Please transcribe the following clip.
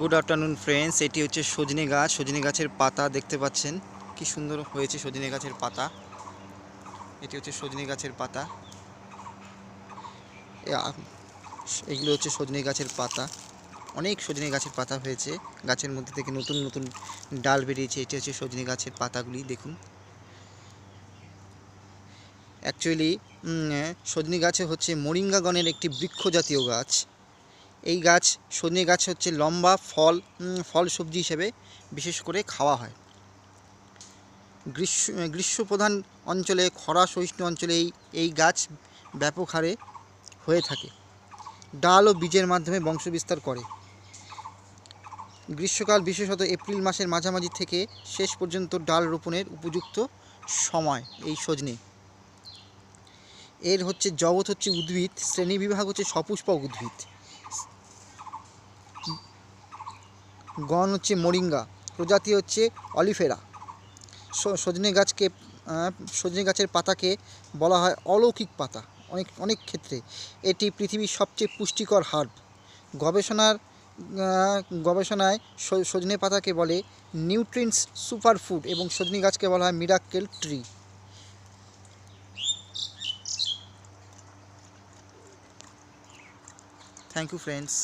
Good afternoon friends, এটি হচ্ছে সজনে গাছ। সজনে গাছের পাতা দেখতে পাচ্ছেন কি সুন্দর হয়েছে সজনে গাছের পাতা। এটি হচ্ছে সজনে গাছের পাতা। এগুলো হচ্ছে সজনে গাছের পাতা। অনেক সজনে গাছের পাতা হয়েছে, গাছের মধ্যে থেকে নতুন নতুন ডাল বেরিয়েছে। এটি হচ্ছে সজনে গাছের পাতাগুলি দেখুন। অ্যাকচুয়ালি সজনে গাছে হচ্ছে মোরিঙ্গা গণের একটি বৃক্ষ জাতীয় গাছ। এই গাছ সজনে গাছ হচ্ছে লম্বা ফল সবজি হিসেবে বিশেষ করে খাওয়া হয়। গ্রীষ্মপ্রধান অঞ্চলে, খরা সহিষ্ণু অঞ্চলে এই গাছ ব্যাপক হারে হয়ে থাকে। ডাল ও বীজের মাধ্যমে বংশবিস্তার করে। গ্রীষ্মকাল, বিশেষত এপ্রিল মাসের মাঝামাঝি থেকে শেষ পর্যন্ত ডাল রোপণের উপযুক্ত সময় এই সজনে। এর হচ্ছে জগৎ হচ্ছে উদ্ভিদ, শ্রেণীবিভাগ হচ্ছে সপুষ্পক উদ্ভিদ। গণ হচ্ছে মোরিঙ্গা, প্রজাতি হচ্ছে অলিফেরা। সজনে গাছের পাতাকে বলা হয় অলৌকিক পাতা। অনেক ক্ষেত্রে এটি পৃথিবীর সবচেয়ে পুষ্টিকর হার্ব। গবেষণায় সজনে পাতাকে বলে নিউট্রিয়েন্টস সুপারফুড এবং সজনে গাছকে বলা হয় miracle tree. Thank you friends.